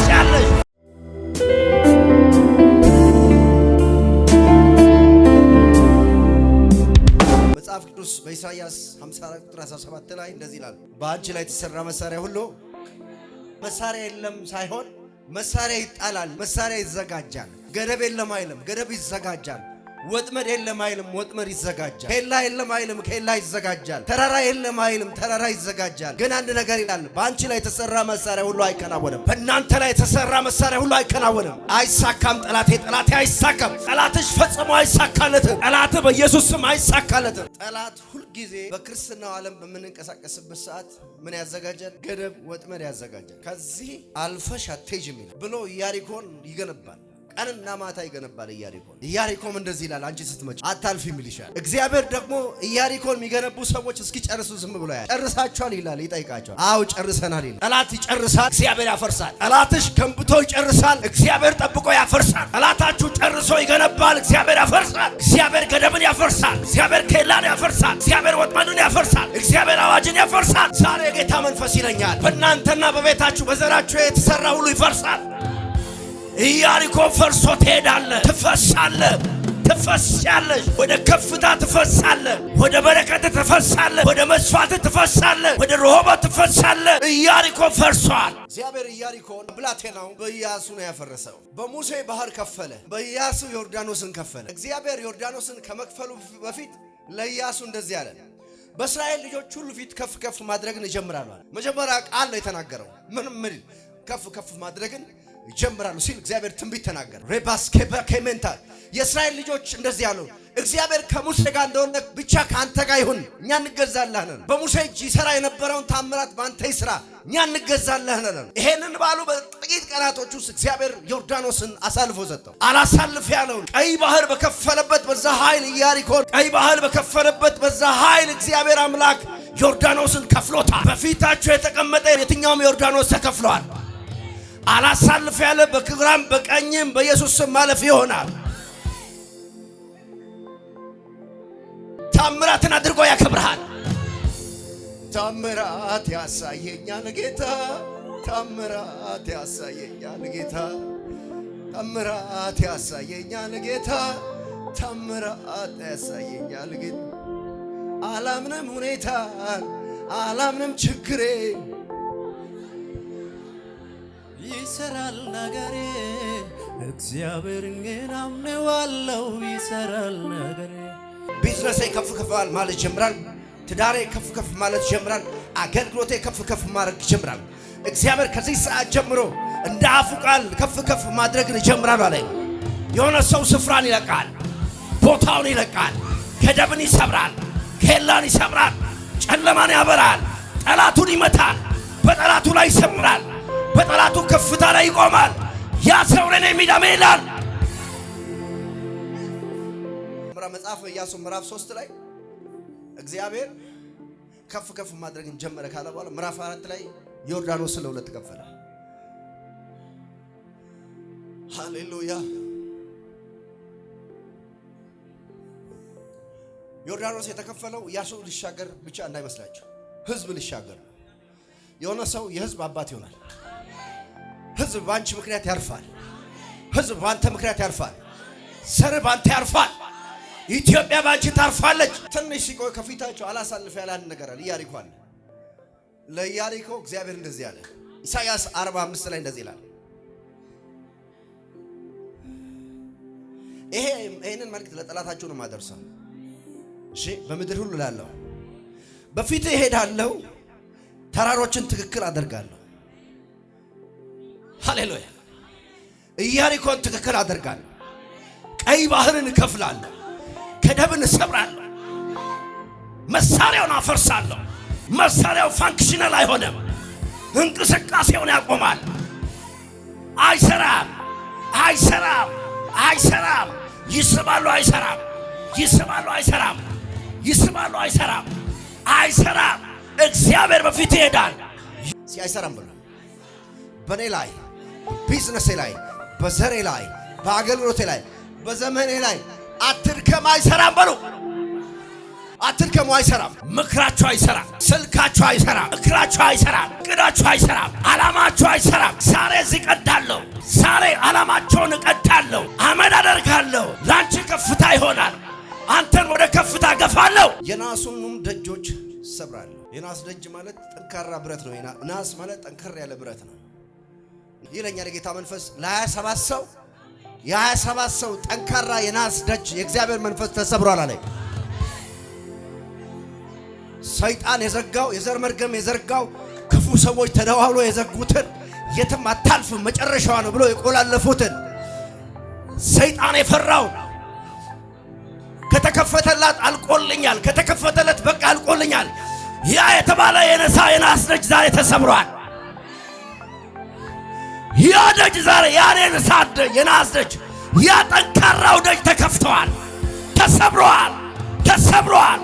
ትፈስሻለሽ። መጽሐፍ ቅዱስ በኢሳይያስ 54 ቁጥር 17 ላይ እንደዚህ ይላል፣ በአንቺ ላይ የተሰራ መሳሪያ ሁሉ መሳሪያ የለም ሳይሆን መሳሪያ ይጣላል፣ መሳሪያ ይዘጋጃል። ገደብ የለም አይልም፣ ገደብ ይዘጋጃል። ወጥመድ የለም አይልም፣ ወጥመድ ይዘጋጃል። ኬላ የለም አይልም፣ ኬላ ይዘጋጃል። ተራራ የለም አይልም፣ ተራራ ይዘጋጃል። ግን አንድ ነገር ይላል፣ በአንቺ ላይ የተሰራ መሳሪያ ሁሉ አይከናወንም። በእናንተ ላይ የተሰራ መሳሪያ ሁሉ አይከናወንም፣ አይሳካም። ጠላቴ አይሳካም። ጠላትሽ ፈጽሞ አይሳካለትም። ጠላት በኢየሱስ ስም አይሳካለትም። ጠላት ሁልጊዜ በክርስትናው ዓለም በምንንቀሳቀስበት ሰዓት ምን ያዘጋጃል? ገደብ፣ ወጥመድ ያዘጋጃል። ከዚህ አልፈሽ አትሄጂም ብሎ ኢያሪኮን ይገነባል። ቀንና ማታ ይገነባል። ኢያሪኮም እንደዚህ ይላል፣ አንቺ ስትመጪ አታልፊም ይልሻል። እግዚአብሔር ደግሞ ኢያሪኮን የሚገነቡ ሰዎች እስኪጨርሱ ዝም ብሎ ያያል። ጨርሳችኋል ይላል፣ ይጠይቃቸዋል። አዎ ጨርሰናል ይላል። ጠላት ይጨርሳል፣ እግዚአብሔር ያፈርሳል። ጠላትሽ ገንብቶ ይጨርሳል፣ እግዚአብሔር ጠብቆ ያፈርሳል። ጠላታችሁ ጨርሶ ይገነባል፣ እግዚአብሔር ያፈርሳል። እግዚአብሔር ገደብን ያፈርሳል፣ እግዚአብሔር ኬላን ያፈርሳል፣ እግዚአብሔር ወጥመዱን ያፈርሳል፣ እግዚአብሔር አዋጅን ያፈርሳል። ዛሬ የጌታ መንፈስ ይለኛል፣ በእናንተና በቤታችሁ በዘራችሁ የተሰራ ሁሉ ይፈርሳል። ኢያሪኮ ፈርሶ ትሄዳለህ፣ ትፈሳለህ፣ ትፈሳለሽ። ወደ ከፍታ ትፈሳለህ፣ ወደ በረከት ትፈሳለህ፣ ወደ መስፋት ትፈሳለህ፣ ወደ ረሆቦት ትፈሳለህ። ኢያሪኮ ፈርሷል። እግዚአብሔር ኢያሪኮን ብላቴናው በኢያሱ ነው ያፈረሰው። በሙሴ ባህር ከፈለ፣ በኢያሱ ዮርዳኖስን ከፈለ። እግዚአብሔር ዮርዳኖስን ከመክፈሉ በፊት ለኢያሱ እንደዚህ አለ፣ በእስራኤል ልጆች ሁሉ ፊት ከፍ ከፍ ማድረግን እጀምራለሁ። መጀመሪያ ቃል ነው የተናገረው። ምን ከፍ ከፍ ማድረግን ይጀምራሉ ሲል እግዚአብሔር ትንቢት ተናገረ። ሬባስኬበከመንታ የእስራኤል ልጆች እንደዚህ ያሉ፣ እግዚአብሔር ከሙሴ ጋር እንደሆነ ብቻ ከአንተ ጋር ይሁን፣ እኛ እንገዛልሃለን። በሙሴ እጅ ይሰራ የነበረውን ታምራት በአንተ ይስራ፣ እኛ እንገዛልሃለን። ይሄንን ባሉ በጥቂት ቀናቶች ውስጥ እግዚአብሔር ዮርዳኖስን አሳልፎ ሰጠው። አላሳልፍ ያለውን ቀይ ባህር በከፈለበት በዛ ኃይል ኢያሪኮን ቀይ ባህር በከፈለበት በዛ ኃይል እግዚአብሔር አምላክ ዮርዳኖስን ከፍሎታል። በፊታቸው የተቀመጠ የትኛውም ዮርዳኖስ ተከፍሏል። አላሳልፍ ያለ በግራም በቀኝም በኢየሱስ ስም ማለፍ ይሆናል። ታምራትን አድርጎ ያከብርሃል። ታምራት ያሳየኛል ጌታ፣ ታምራት ያሳየኛል ጌታ፣ ታምራት ያሳየኛል ጌታ፣ ታምራት ያሳየኛል ጌታ። አላምንም ሁኔታን፣ አላምንም ችግሬ፣ ይሰራል ነገሬ። እግዚአብሔርን ግን አምነዋለሁ፣ ይሰራል ነገሬ። ቢዝነሴ ከፍ ከፍ ማለት ጀምራል። ትዳሬ ከፍ ከፍ ማለት ጀምራል። አገልግሎቴ ከፍ ከፍ ማድረግ ጀምራል። እግዚአብሔር ከዚህ ሰዓት ጀምሮ እንደ አፉ ቃል ከፍ ከፍ ማድረግን ይጀምራል አለ። የሆነ ሰው ስፍራን ይለቃል፣ ቦታውን ይለቃል፣ ገደብን ይሰብራል፣ ኬላን ይሰብራል፣ ጨለማን ያበራል፣ ጠላቱን ይመታል፣ በጠላቱ ላይ ይሰምራል፣ በጠላቱ ከፍታ ላይ ይቆማል። ያ ሰው ለኔ የሚዳም ይላል። መጽሐፍ ኢያሱ ምዕራፍ 3 ላይ እግዚአብሔር ከፍ ከፍ ማድረግን ጀመረ ካለ በኋላ ምዕራፍ 4 ላይ ዮርዳኖስ ለሁለት ከፈለ። ሃሌሉያ። ዮርዳኖስ የተከፈለው ኢያሱ ሊሻገር ብቻ እንዳይመስላችሁ፣ ህዝብ ሊሻገር። የሆነ ሰው የህዝብ አባት ይሆናል። ህዝብ ባንቺ ምክንያት ያርፋል። ህዝብ ባንተ ምክንያት ያርፋል። ዘር ባንተ ያርፋል። ኢትዮጵያ ባንቺ ታርፋለች። ትንሽ ሲቆይ ከፊታቸው አላሳልፍ ያለ አንድ ነገር አለ። ኢያሪኮ አለ። ለኢያሪኮ እግዚአብሔር እንደዚህ አለ። ኢሳይያስ 45 ላይ እንደዚህ ይላል። ይሄንን መልእክት ለጠላታችሁ ነው የማደርሰው። እሺ፣ በምድር ሁሉ ላለው በፊትህ እሄዳለሁ፣ ተራሮችን ትክክል አደርጋለሁ። ሃሌሉያ። ኢያሪኮን ትክክል አደርጋለሁ። ቀይ ባህርን እከፍላለሁ፣ ገደብን እሰብራለሁ፣ መሳሪያውን አፈርሳለሁ። መሳሪያው ፋንክሽናል አይሆንም፣ እንቅስቃሴውን ያቆማል። አይሰራም፣ አይሰራም፣ አይሰራም። ይስባሉ፣ አይሰራም፣ ይስባሉ፣ አይሰራም፣ ይስባሉ፣ አይሰራም፣ አይሰራም። እግዚአብሔር በፊት ይሄዳል። አይሰራም ብሎ በኔ ላይ፣ ቢዝነሴ ላይ፣ በዘሬ ላይ፣ በአገልግሎቴ ላይ፣ በዘመኔ ላይ አትድከም፣ አይሰራም በሉ። አትድከሙ፣ አይሰራም። ምክራችሁ አይሰራም፣ ስልካችሁ አይሰራም፣ እክራችሁ አይሰራም፣ እቅዳችሁ አይሰራም፣ ዓላማችሁ አይሰራም። ዛሬ እዚህ ቀዳለሁ። ዓላማቸውን እቀዳለሁ፣ አመድ አደርጋለሁ። ላንቺ ከፍታ ይሆናል። አንተን ወደ ከፍታ ገፋለሁ። የናሱንም ደጆች ሰብራለሁ። የናስ ደጅ ማለት ጠንካራ ብረት ነው። ናስ ማለት ጠንከር ያለ ብረት ነው ይለኛል የጌታ መንፈስ። ለ27 ሰው የ27 ሰው ጠንካራ የናስ ደጅ የእግዚአብሔር መንፈስ ተሰብሯል አለኝ። ሰይጣን የዘጋው የዘር መርገም የዘርጋው ክፉ ሰዎች ተደዋውሎ የዘጉትን የትም አታልፍም መጨረሻዋ ነው ብሎ የቆላለፉትን ሰይጣን የፈራውን ከተከፈተላት አልቆልኛል፣ ከተከፈተለት በቃ አልቆልኛል ያ የተባለ የናስ ደጅ ዛሬ ተሰብሯል። ያ ደጅ ዛሬ የናስ ደጅ ያ ጠንካራው ደጅ ተከፍተዋል፣ ተሰብሯል፣ ተሰብሯል።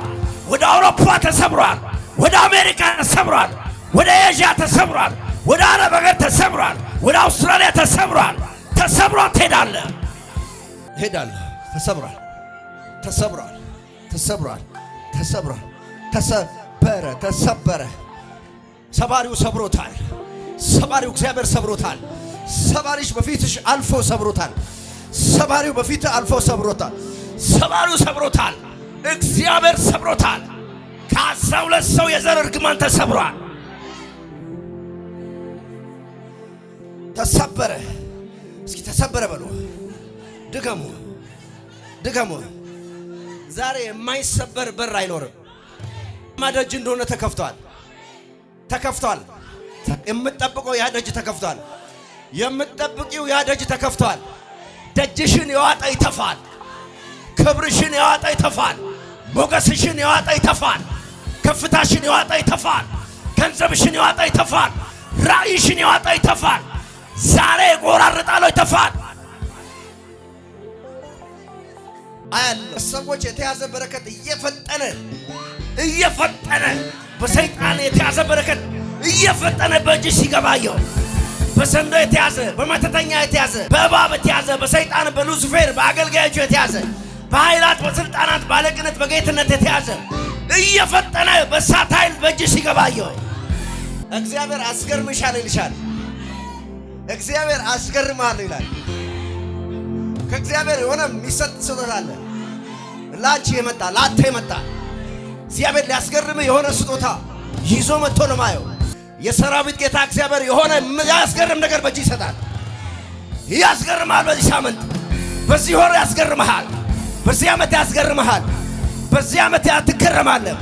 ወደ አውሮፓ ተሰብሯል፣ ወደ አሜሪካ ተሰብሯል፣ ወደ ኤዥያ ተሰብሯል፣ ወደ አረብ ሀገር ተሰብሯል፣ ወደ አውስትራሊያ ተሰብሯል። ተሰብሯል። ትሄዳለህ፣ ሄዳለሁ። ተሰብሯል፣ ተሰብሯል፣ ተሰብሯል፣ ተሰብሯል፣ ተሰበረ፣ ተሰበረ። ሰባሪው ሰብሮታል። ሰባሪው እግዚአብሔር ሰብሮታል። ሰባሪሽ በፊትሽ አልፎ ሰብሮታል። ሰባሪው በፊት አልፎ ሰብሮታል። ሰባሪው ሰብሮታል። እግዚአብሔር ሰብሮታል። ከ12 ሰው የዘር እርግማን ተሰብሯል። ተሰበረ። እስኪ ተሰበረ በሉ። ድገሙ፣ ድገሙ። ዛሬ የማይሰበር በር አይኖርም። ማደጅ እንደሆነ ተከፍቷል፣ ተከፍቷል። የምትጠብቀው ያ ደጅ ተከፍቷል። የምትጠብቂው ያ ደጅ ተከፍቷል። ደጅሽን የዋጠ ይተፋል። ክብርሽን የዋጠ ይተፋል። ሞገስሽን የዋጠ ይተፋል። ከፍታሽን የዋጠ ይተፋል። ገንዘብሽን የዋጠ ይተፋል። ራእይሽን የዋጠ ይተፋል። ዛሬ ጎራርጣለው ይተፋል። አያለሁ ሰዎች የተያዘ በረከት እየፈጠነ በሰይጣን የተያዘ በረከት እየፈጠነ በእጅሽ ሲገባየው በሰንዶ የተያዘ በመተተኛ የተያዘ በእባብ የተያዘ በሰይጣን በሉሲፌር በአገልጋዮቹ የተያዘ በኃይላት በስልጣናት ባለቅነት በጌትነት የተያዘ እየፈጠነ በእሳት ኃይል በእጅሽ ሲገባየው እግዚአብሔር አስገርምሻል ይልሻል። እግዚአብሔር አስገርምሃል ይላል። ከእግዚአብሔር የሆነ የሚሰጥ ስጦታ አለ። ላንቺ የመጣ ላንተ የመጣ እግዚአብሔር ሊያስገርም የሆነ ስጦታ ይዞ መጥቶ ነው ማየው። የሰራዊት ጌታ እግዚአብሔር የሆነ ያስገርም ነገር በእጅ ይሰጣል። ያስገርምሃል። በዚህ ሳምንት፣ በዚህ ወር ያስገርምሃል። በዚህ ዓመት ያስገርምሃል። በዚህ ዓመት ትገረማለህ።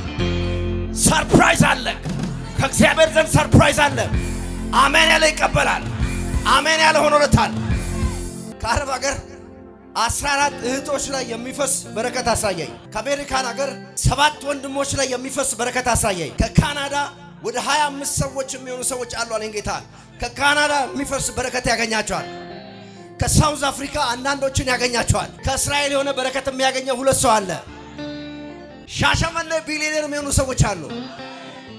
ሰርፕራይዝ አለ ከእግዚአብሔር ዘንድ ሰርፕራይዝ አለ። አሜን ያለ ይቀበላል። አሜን ያለ ሆኖለታል። ከአረብ ሀገር 14 እህቶች ላይ የሚፈስ በረከት አሳየኝ። ከአሜሪካን ሀገር 7 ወንድሞች ላይ የሚፈስ በረከት አሳየኝ። ከካናዳ ወደ 25 ሰዎች የሚሆኑ ሰዎች አሉ አለኝ ጌታ። ከካናዳ የሚፈስ በረከት ያገኛቸዋል። ከሳውዝ አፍሪካ አንዳንዶችን ያገኛቸዋል። ከእስራኤል የሆነ በረከት የሚያገኘው 2 ሰው አለ። ሻሸመኔ ቢሊዮነር የሚሆኑ ሰዎች አሉ።